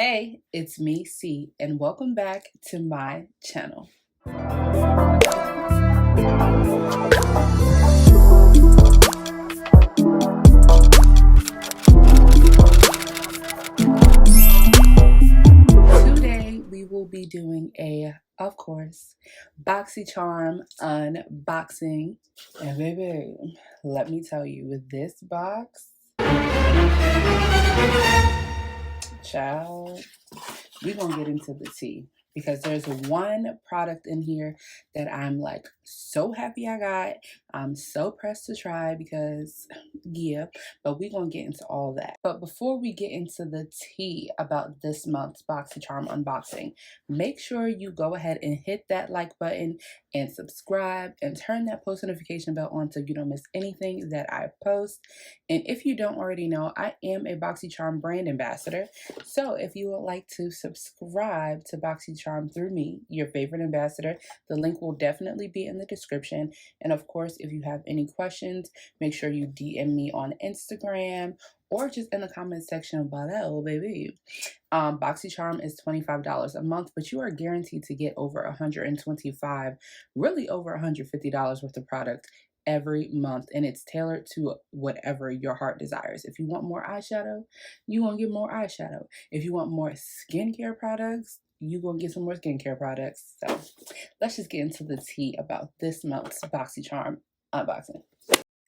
Hey, it's me, C, and welcome back to my channel. Today, we will be doing of course, BOXYCHARM unboxing. And baby, let me tell you, with this box, child, we're gonna get into the tea because there's one product in here that I'm like so happy I got. I'm so pressed to try because yeah, but we're gonna get into all that. But before we get into the tea about this month's BOXYCHARM unboxing, make sure you go ahead and hit that like button and subscribe and turn that post notification bell on so you don't miss anything that I post. And if you don't already know, I am a BOXYCHARM brand ambassador. So if you would like to subscribe to BOXYCHARM through me, your favorite ambassador, the link will definitely be in the description. And of course, if you have any questions, make sure you DM me on Instagram or just in the comment section below, baby. BOXYCHARM is $25 a month, but you are guaranteed to get over $125, really over $150 worth of product every month, and it's tailored to whatever your heart desires. If you want more eyeshadow, you gonna get more eyeshadow. If you want more skincare products, you gonna get some more skincare products. So let's just get into the tea about this month's BOXYCHARM unboxing.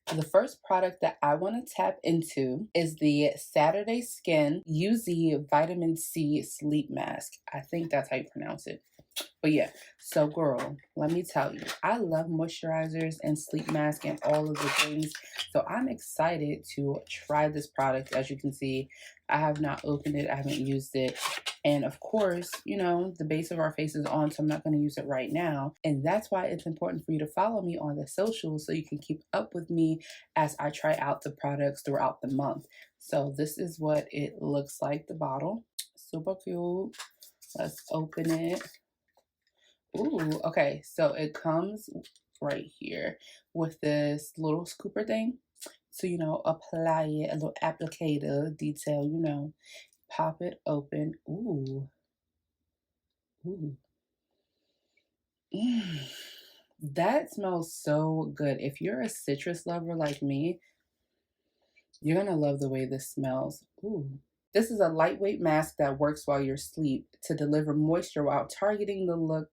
The first product that I want to tap into is the Saturday Skin UZ Vitamin C Sleep Mask. I think that's how you pronounce it. But yeah, so girl, let me tell you, I love moisturizers and sleep mask and all of the things. So I'm excited to try this product. As you can see, I have not opened it. I haven't used it. And of course, you know, the base of our face is on, so I'm not going to use it right now. And that's why it's important for you to follow me on the socials so you can keep up with me as I try out the products throughout the month. So this is what it looks like, the bottle. Super cute. Let's open it. Ooh, okay, so it comes right here with this little scooper thing. So, you know, apply it, a little applicator detail, you know, pop it open. Ooh, ooh. That smells so good. If you're a citrus lover like me, you're gonna love the way this smells. Ooh. This is a lightweight mask that works while you're asleep to deliver moisture while targeting the look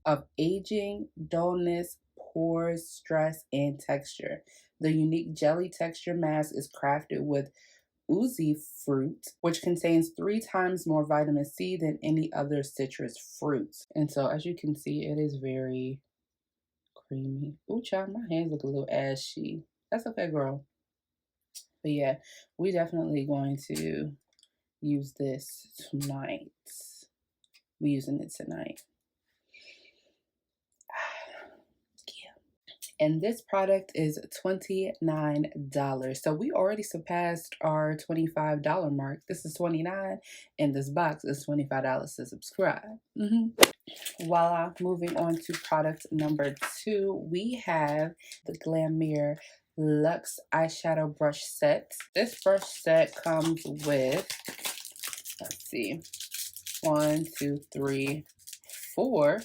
of aging, dullness, pores, stress, and texture. The unique jelly texture mask is crafted with uzi fruit, which contains 3 times more vitamin C than any other citrus fruits. And so, as you can see, it is very creamy. Ooh, child, my hands look a little ashy. That's okay, girl. But yeah, we definitely going to use this tonight. We're using it tonight. And this product is $29. So we already surpassed our $25 mark. This is $29 and this box is $25 to subscribe. Voila, moving on to product number 2, we have the Glam Luxe eyeshadow brush set. This brush set comes with, let's see, 1, 2, 3, 4.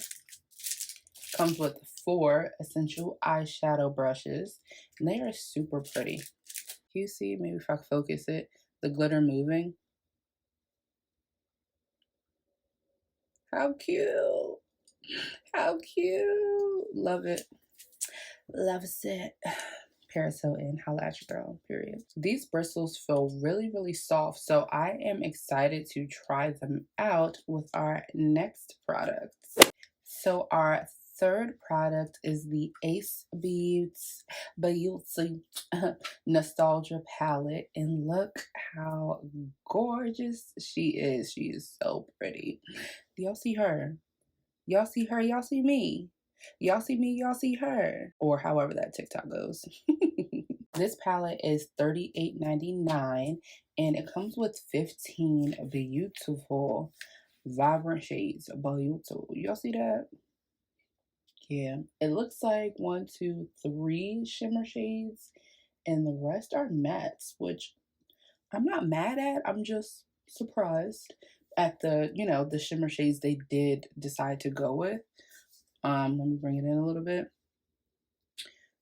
Comes with 4 essential eyeshadow brushes, and they are super pretty. You see, maybe if I focus it, the glitter moving. How cute! How cute! Love it. Love it. Paris Hilton, holla at your girl, period. These bristles feel really, really soft, so I am excited to try them out with our next product. So our third product is the Ace BEAUTE Nostalgia Palette. And look how gorgeous she is. She is so pretty. Do y'all see her? Y'all see her? Y'all see me? Y'all see me? Y'all see her? Or however that TikTok goes. This palette is $38.99 and it comes with 15 beautiful, vibrant shades. Beautiful. Y'all see that? Yeah, it looks like 1, 2, 3 shimmer shades and the rest are mattes, which I'm not mad at. I'm just surprised. at the, you know, the shimmer shades they did decide to go with. Let me bring it in a little bit.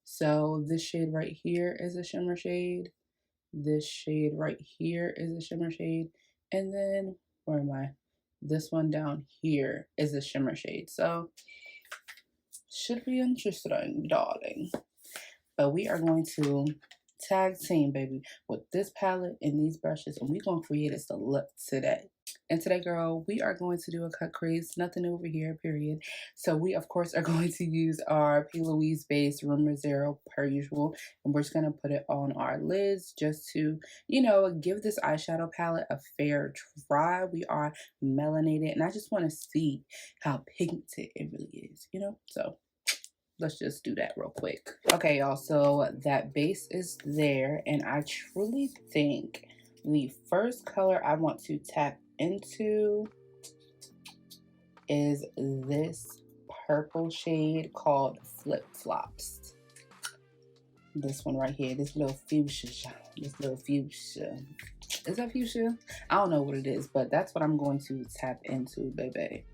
So this shade right here is a shimmer shade. This shade right here is a shimmer shade. And then, where am I? This one down here is a shimmer shade. So, should be interesting, darling. But we are going to tag team, baby, with this palette and these brushes, and we're going to create us a look today. And today, girl, we are going to do a cut crease. Nothing over here, period. So we, of course, are going to use our P. Louise base Rumor Zero per usual. And we're just going to put it on our lids just to, you know, give this eyeshadow palette a fair try. We are melanated, and I just want to see how pigmented it really is, you know? So let's just do that real quick. Okay, y'all, so that base is there, and I truly think the first color I want to tap into is this purple shade called Flip Flops. This one right here, this little fuchsia. This little fuchsia. Is that fuchsia? I don't know what it is, but that's what I'm going to tap into, baby.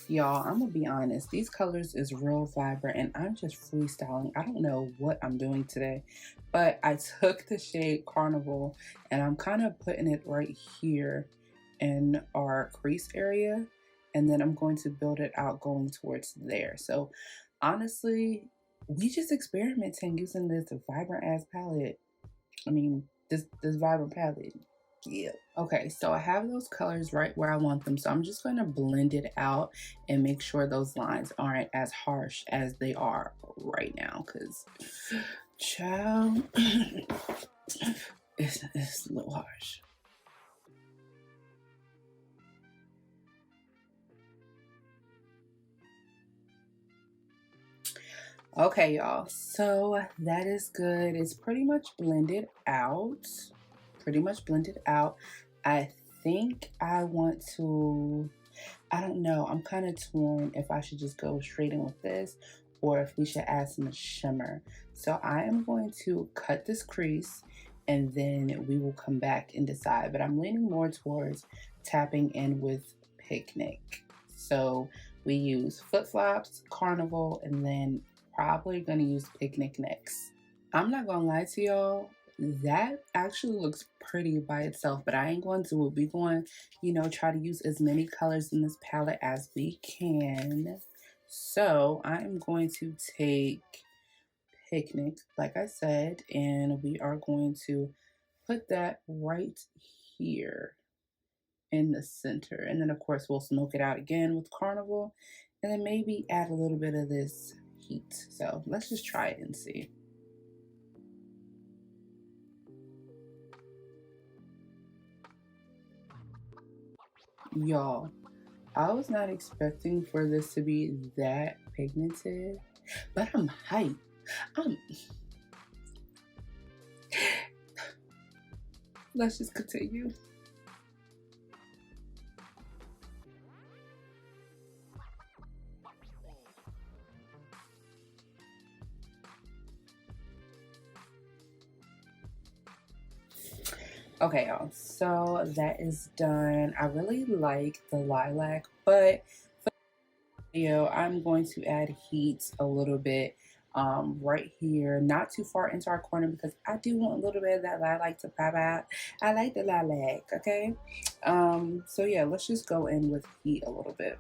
Y'all, I'm gonna be honest, these colors is real vibrant and I'm just freestyling. I don't know what I'm doing today, but I took the shade Carnival and I'm kind of putting it right here in our crease area, and then I'm going to build it out going towards there. So honestly, we just experimenting using this vibrant ass palette. I mean, this vibrant palette. Yeah. Okay, so I have those colors right where I want them. So I'm just going to blend it out and make sure those lines aren't as harsh as they are right now. Because, child, it's a little harsh. Okay, y'all. So that is good. It's pretty much blended out. I think I want to, I don't know, I'm kind of torn if I should just go straight in with this or if we should add some shimmer. So I am going to cut this crease and then we will come back and decide, but I'm leaning more towards tapping in with Picnic. So we use Flip Flops, Carnival, and then probably gonna use Picnic next. I'm not gonna lie to y'all, that actually looks pretty by itself, but I ain't going to do it. We're going, you know, try to use as many colors in this palette as we can. So I'm going to take Picnic, like I said, and we are going to put that right here in the center. And then of course we'll smoke it out again with Carnival, and then maybe add a little bit of this heat. So let's just try it and see. Y'all, I was not expecting for this to be that pigmented, but I'm hyped. Let's just continue. Okay, y'all, so that is done. I really like the lilac, but for the video, I'm going to add heat a little bit right here, not too far into our corner because I do want a little bit of that lilac to pop out. I like the lilac, okay? So yeah, let's just go in with heat a little bit.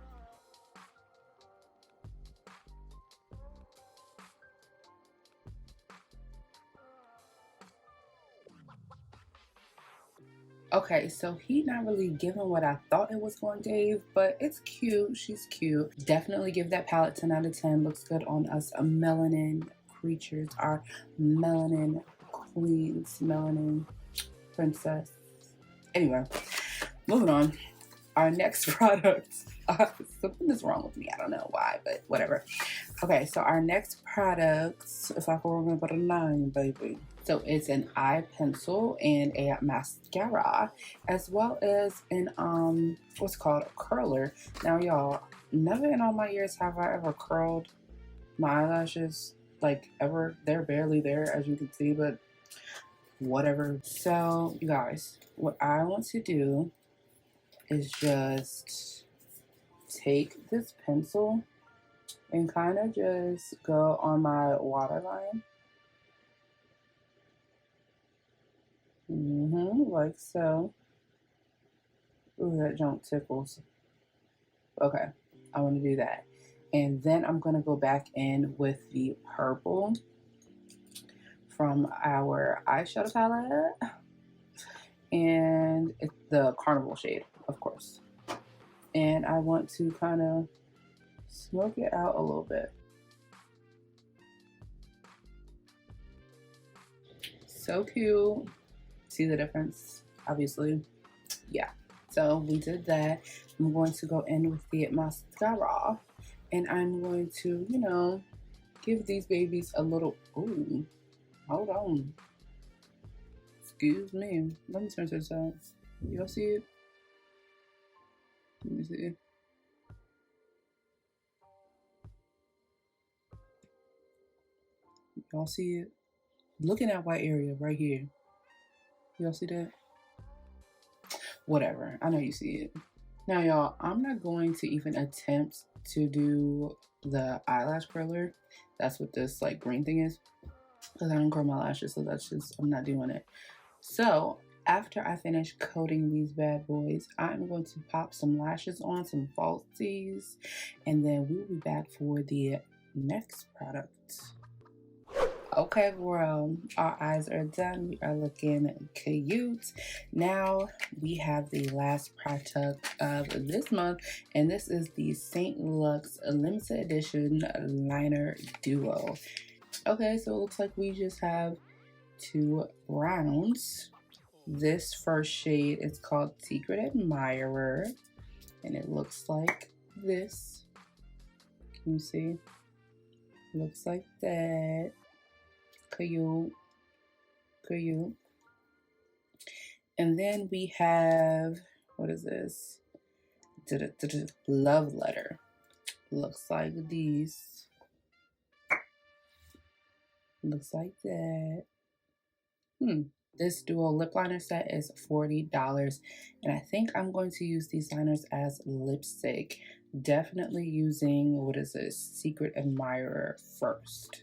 Okay, so he not really giving what I thought it was going to give, but it's cute. She's cute. Definitely give that palette 10 out of 10. Looks good on us melanin creatures, our melanin queens, melanin princess. Anyway, moving on. Our next product. Something is wrong with me. I don't know why, but whatever. Okay, so our next product, if I can remember the name, baby. So it's an eye pencil and a mascara, as well as an what's called a curler. Now, y'all, never in all my years have I ever curled my eyelashes, like ever. They're barely there, as you can see, but whatever. So you guys, what I want to do is just take this pencil and kind of just go on my waterline. Like so. Ooh, that junk tickles. Okay, I want to do that. And then I'm going to go back in with the purple from our eyeshadow palette. And it's the carnival shade, of course. And I want to kind of smoke it out a little bit. So cute. See the difference? Obviously. Yeah. So we did that. I'm going to go in with the mascara. And I'm going to, you know, give these babies a little... Ooh. Hold on. Excuse me. Let me turn to the side. Y'all see it? Let me see. Y'all see it? Look in that white area right here. Y'all see that? Whatever. I know you see it. Now, y'all, I'm not going to even attempt to do the eyelash curler. That's what this like green thing is. Because I don't curl my lashes, so that's just, I'm not doing it. So after I finish coating these bad boys, I'm going to pop some lashes on, some falsies, and then we'll be back for the next product. Okay, girl, our eyes are done. We are looking cute. Now we have the last product of this month, and this is the St. Luxe limited edition liner duo. Okay, so it looks like we just have 2 rounds. This first shade is called Secret Admirer, and it looks like this. Can you see? Looks like that. Cute. Cute. And then we have, what is this? Love Letter. Looks like these. Looks like that. This duo lip liner set is $40, and I think I'm going to use these liners as lipstick. Definitely using, what is this, Secret Admirer first.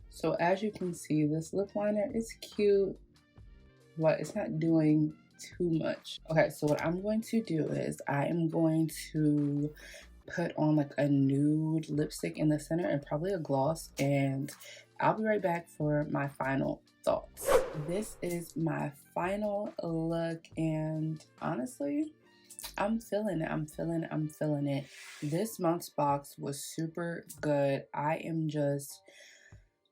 So as you can see, this lip liner is cute, but it's not doing too much. Okay, so what I'm going to do is I am going to put on like a nude lipstick in the center and probably a gloss, and I'll be right back for my final thoughts. This is my final look, and honestly, I'm feeling it. I'm feeling it. This month's box was super good. I am just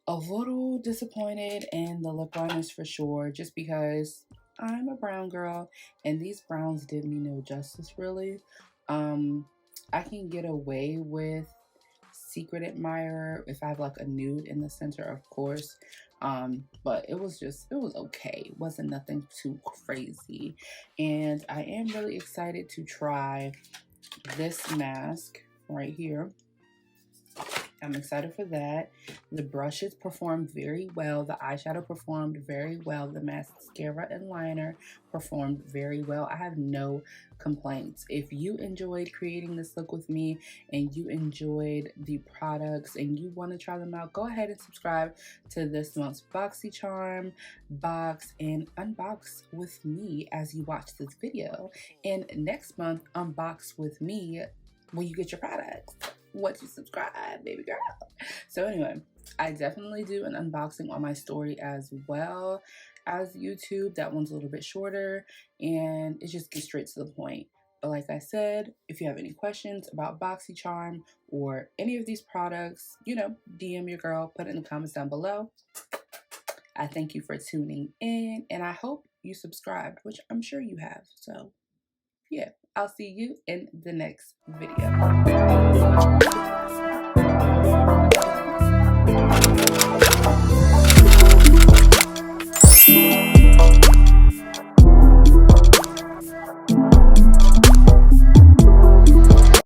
a little disappointed in the lip liners for sure, just because I'm a brown girl and these browns did me no justice really. I can get away with Secret Admirer if I have like a nude in the center, of course. But it was okay. It wasn't nothing too crazy. And I am really excited to try this mask right here. I'm excited for that. The brushes performed very well. The eyeshadow performed very well. The mascara and liner performed very well. I have no complaints. If you enjoyed creating this look with me and you enjoyed the products and you want to try them out, go ahead and subscribe to this month's BOXYCHARM box and unbox with me as you watch this video. And next month, unbox with me when you get your products. Once you subscribe, baby girl. So anyway, I definitely do an unboxing on my story as well as YouTube. That one's a little bit shorter and it just gets straight to the point. But like I said, if you have any questions about BOXYCHARM or any of these products, you know, DM your girl, put it in the comments down below. I thank you for tuning in and I hope you subscribed, which I'm sure you have. So yeah, I'll see you in the next video.